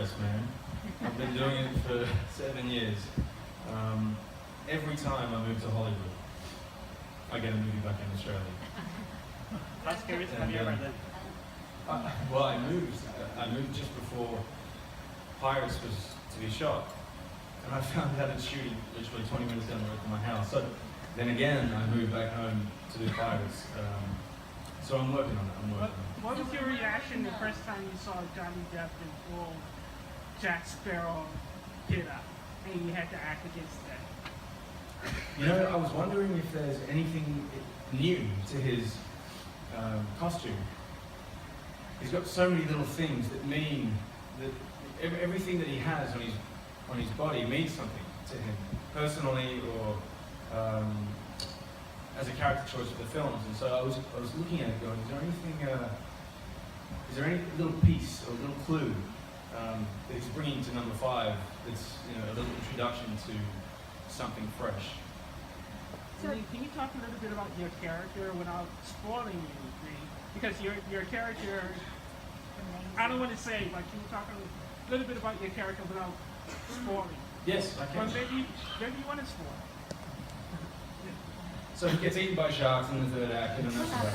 progress, man. I've been doing it for 7 years. Every time I move to Hollywood, I get a movie back in Australia. How scary is have you ever done? Well, I moved just before Pirates was to be shot. And I found out it's shooting literally 20 minutes down the road from my house. So then again, I moved back home to do Pirates. So I'm working on it, What was your reaction the first time you saw Johnny Depp in full Jack Sparrow get up and you had to act against that? You know, I was wondering if there's anything new to his costume. He's got so many little things that mean that everything that he has on his body means something to him, personally or as a character choice for the films. And so I was looking at it going, is there any little piece or little clue that he's bringing to number 5 that's, you know, a little introduction to something fresh? So can you talk a little bit about your character without spoiling anything? Because your character, I don't want to say, but can you talk a little bit about your character without spoiling? Yes, I can. But maybe you want to spoil. So he gets eaten by sharks in the 3rd act, and then that's about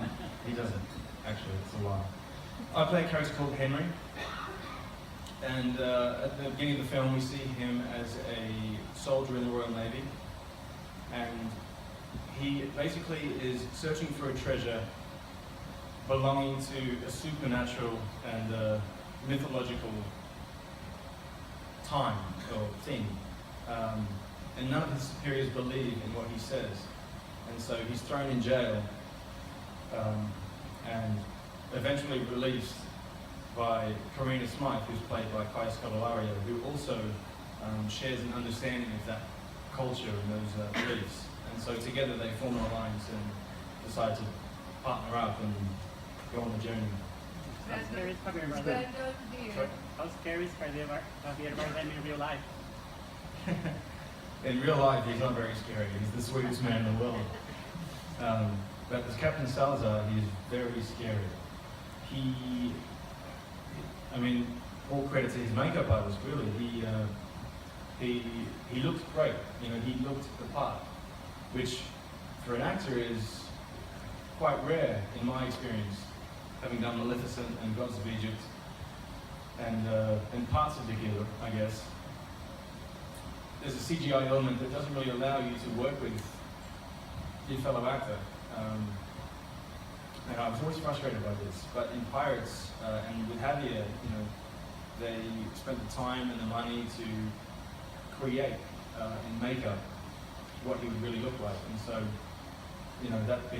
it. He doesn't, actually, it's a lie. I play a character called Henry, and at the beginning of the film we see him as a soldier in the Royal Navy, and he basically is searching for a treasure belonging to a supernatural and mythological time or thing. And none of his superiors believe in what he says. And so he's thrown in jail and eventually released by Karina Smythe, who's played by Kai Scodelario, who also shares an understanding of that culture and those beliefs. And so together they form an alliance and decide to partner up and go on the journey. How scary is have you ever done in real life? In real life, he's not very scary. He's the sweetest man in the world. But as Captain Salazar, he's very scary. I mean, all credit to his makeup artist, really. He looked great. You know, he looked the part, which for an actor is quite rare in my experience, having done Maleficent and Gods of Egypt and parts of the Gila, I guess. There's a CGI element that doesn't really allow you to work with your fellow actor. And I was always frustrated by this, but in Pirates and with Javier, you know, they spent the time and the money to create in makeup what he would really look like, and so, you know, that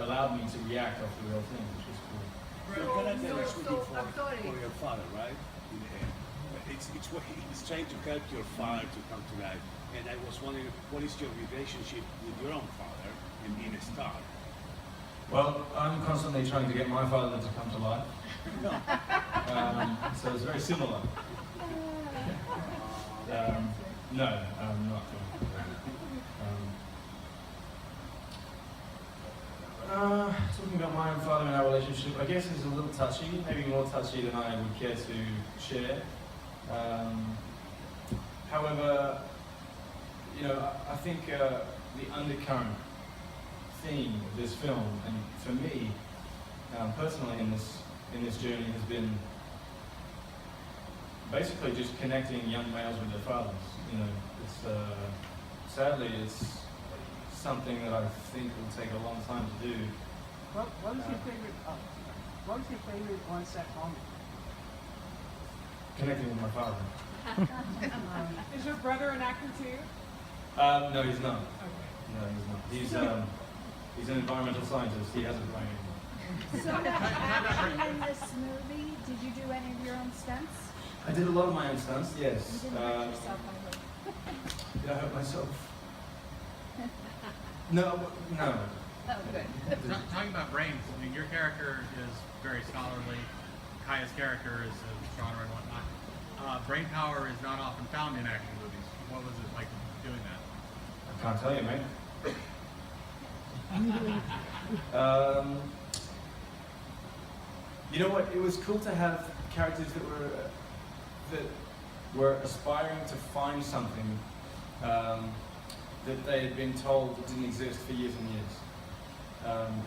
allowed me to react off the real thing, which was cool. For your father, right? It's what he's trying to help your father to come to life. And I was wondering, what is your relationship with your own father in being a star? Well, I'm constantly trying to get my father to come to life. So it's very similar. No, I'm not going to. Talking about my own father and our relationship, I guess it's a little touchy, maybe more touchy than I would care to share. However, you know, I think the undercurrent theme of this film, and for me personally in this journey, has been basically just connecting young males with their fathers. You know, it's sadly it's something that I think will take a long time to do. What was your favorite on-set moment? Connecting with my father. Is your brother an actor too? No, he's not. Okay. No, he's not. He's an environmental scientist. He has a brain. So in this movie, did you do any of your own stunts? I did a lot of my own stunts, yes. You didn't hurt yourself, I hope. Did I hurt myself? No. Oh, good. Talking about brains, I mean, your character is very scholarly. Kaya's character is a astronomer and whatnot. Brain power is not often found in action movies. What was it like doing that? I can't tell you, mate. You know what? It was cool to have characters that were aspiring to find something that they had been told didn't exist for years and years.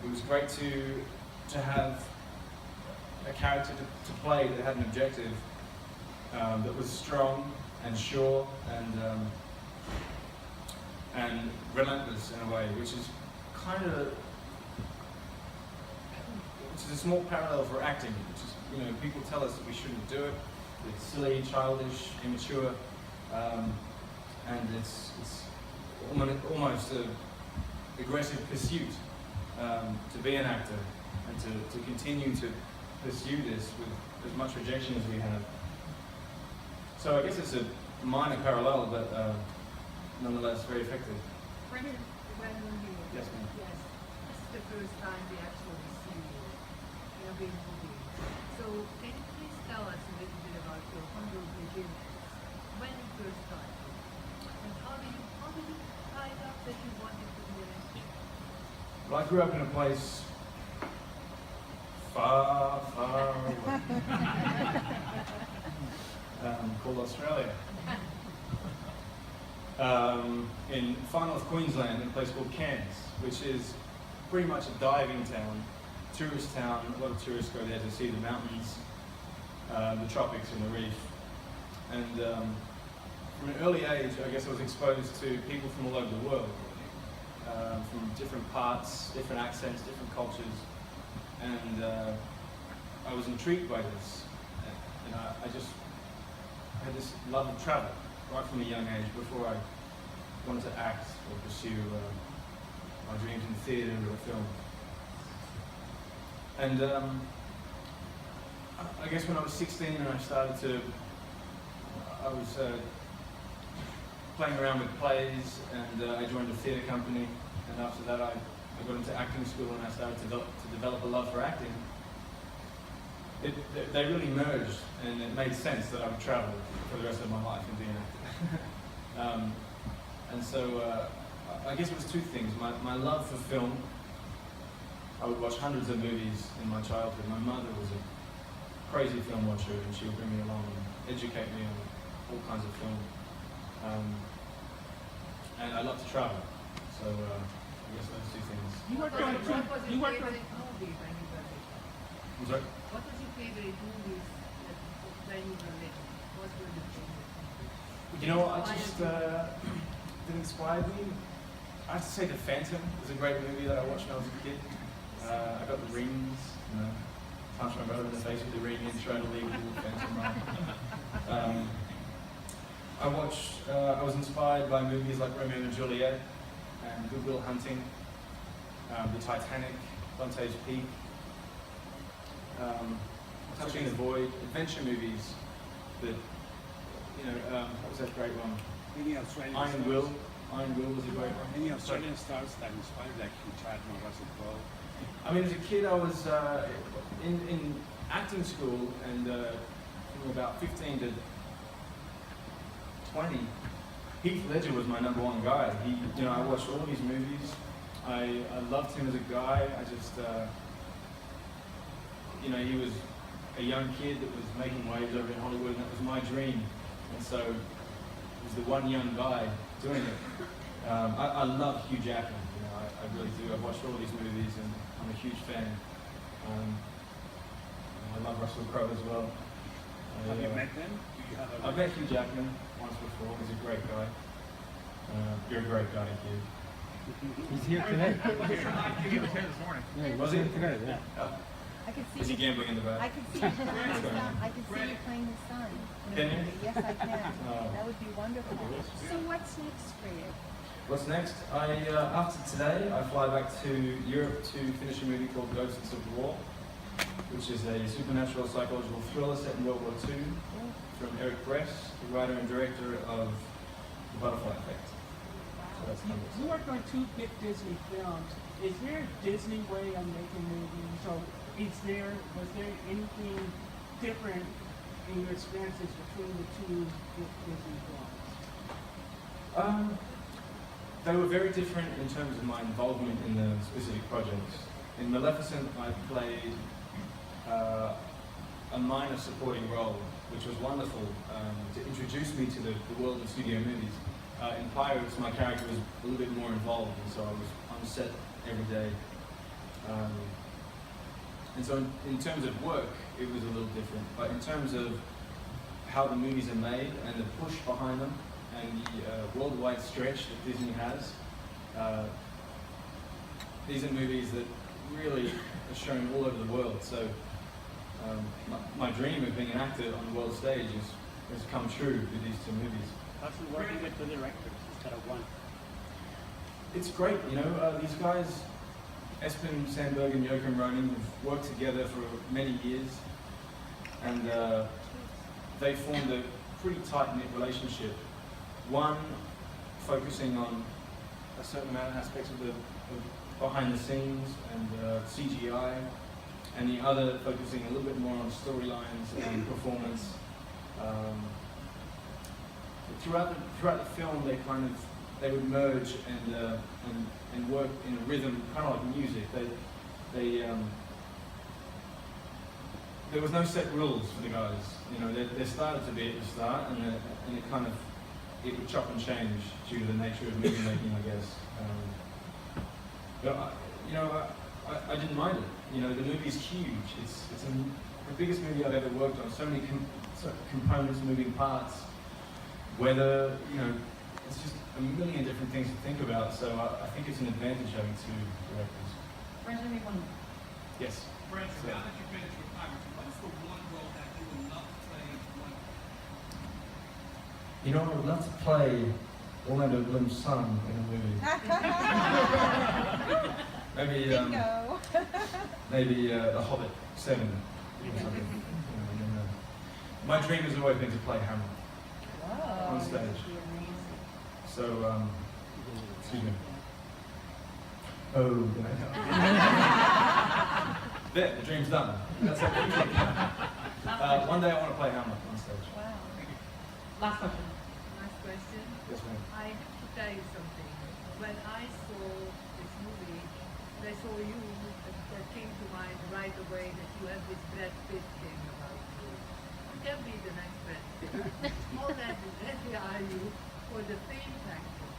It was great to have a character to play that had an objective that was strong and sure and relentless in a way, which is a small parallel for acting, which is, you know, people tell us that we shouldn't do it. It's silly, childish, immature, and it's almost an aggressive pursuit to be an actor and to continue to pursue this with as much rejection as we have. So I guess it's a minor parallel, but nonetheless very effective. Brenton, Yes, ma'am. yes, this is the first time we actually see you in a big movie. So can you please tell us a little bit about your humble beginnings? When you first started, and how did you find out that you wanted to be an actor? Well, I grew up in a place far, far away called Australia. In far north Queensland, in a place called Cairns, which is pretty much a diving town, tourist town. A lot of tourists go there to see the mountains, the tropics and the reef. And from an early age, I guess I was exposed to people from all over the world, from different parts, different accents, different cultures. And I was intrigued by this. And I just had this love of travel right from a young age, before I wanted to act or pursue my dreams in theatre or film. And I guess when I was 16 and I was playing around with plays, and I joined a theatre company, and after that I got into acting school and I started to develop a love for acting. They really merged, and it made sense that I would travel for the rest of my life and be an actor. And so I guess it was two things. My love for film. I would watch hundreds of movies in my childhood. My mother was a crazy film watcher, and she would bring me along and educate me on all kinds of film. And I love to travel. So I guess those two things. What was your favorite movie when you were little? I'm sorry? What was your favorite movies when you were little? What were the favorite movies? You know what? I just didn't inspire me. I have to say The Phantom was a great movie that I watched when I was a kid. I got the rings, you know, punched my brother in the face with the ring and tried to leave with the Phantom run. I was inspired by movies like Romeo and Juliet and Good Will Hunting, The Titanic, Dante's Peak, Touching the Void, adventure movies that, you know, what was that great one? Any Australian Iron stars? Will. Iron Will was a great one. Any Australian stars that inspired, like Hugh Jackman, Russell Crowe? I mean, as a kid, I was in acting school, and from about 15 to 20, Heath Ledger was my number one guy. I watched all of his movies. I loved him as a guy. I just, he was a young kid that was making waves over in Hollywood, and that was my dream. And so, he was the one young guy doing it. I love Hugh Jackman. I really do. I've watched all these movies, and I'm a huge fan. I love Russell Crowe as well. Have you met them? I've met Hugh Jackman once before. He's a great guy. You're a great guy, Hugh. He's here today. He was here this morning. Yeah, Was he? today? Yeah. I could Is see he you. gambling in the back? I could see you playing his son. I could see you playing his son. in a Can you? movie. Yes, I can. Oh. That would be wonderful. So what's next for you? What's next? After today, I fly back to Europe to finish a movie called Ghosts of War, which is a supernatural psychological thriller set in World War II from Eric Bress, the writer and director of The Butterfly Effect. So that's number You worked on 2 big Disney films. Is there a Disney way of making movies? So was there anything different in your experiences between the 2 big Disney films? They were very different in terms of my involvement in the specific projects. In Maleficent, I played a minor supporting role, which was wonderful to introduce me to the world of studio movies. In Pirates, my character was a little bit more involved, and so I was on set every day. And so in terms of work, it was a little different. But in terms of how the movies are made and the push behind them and the worldwide stretch that Disney has, these are movies that really are shown all over the world. So my dream of being an actor on the world stage has come true with these two movies. How's it working with the directors instead of one? It's great, you know, these guys, Espen Sandberg and Joachim Ronin, have worked together for many years, and they formed a pretty tight-knit relationship. One focusing on a certain amount of aspects of behind the scenes and CGI, and the other focusing a little bit more on storylines and performance. Throughout the film, they would merge and work in a rhythm, kind of like music. There was no set rules for the guys. You know, there started to be at the start, and it would chop and change due to the nature of movie making, I guess. But you know, I didn't mind it. You know, the movie's huge. It's the biggest movie I've ever worked on. So many components, moving parts. Weather, you know, it's just a million different things to think about. So I think it's an advantage having two directors. Brenton, one. Yes. Brenton, now that you finished with Pirates, what is the one role that you would love to play one? You know, I would love to play Orlando Bloom's son in a movie. Maybe, maybe The Hobbit 7 or something. My dream has always been to play Hamlet on stage. So, excuse me. Oh, there, the dream's done. That's how one day I want to play Hamlet on stage. Wow. Last question. Last question. Yes, ma'am. I have to tell you something. When I saw this movie, and I saw you, that came to mind right away that you have this Brad Pitt thing about you. You can be the next Brad Pitt. How ready are you for the fame factor?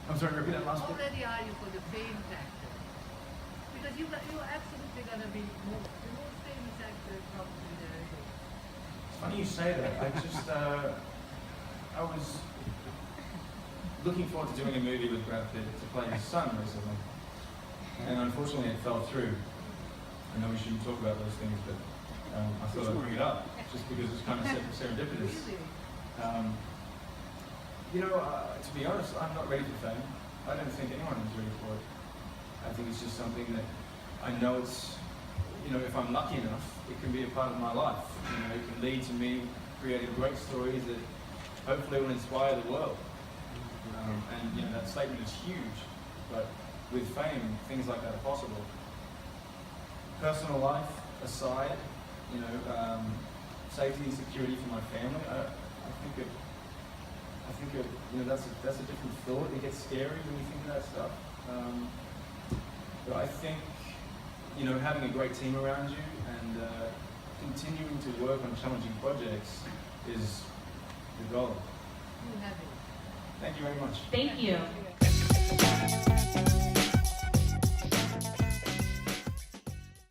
I'm sorry, repeat that last How bit. ready are you for the fame factor? Because you're absolutely going to be the most famous actor probably there is. It's funny you say that. I was looking forward to doing a movie with Brad Pitt to play his son recently, and unfortunately it fell through. I know we shouldn't talk about those things, but I thought I'd bring it up just because it's kind of serendipitous. Really? You know, to be honest, I'm not ready for fame. I don't think anyone is ready for it. I think it's just something that I know it's, you know, if I'm lucky enough, it can be a part of my life. You know, it can lead to me creating great stories that hopefully will inspire the world. And, you know, that statement is huge, but with fame, things like that are possible. Personal life aside, you know, safety and security for my family, I think you know, that's a different thought. It gets scary when you think of that stuff. But I think, you know, having a great team around you and continuing to work on challenging projects is the goal. You have it. Thank you very much. Thank you.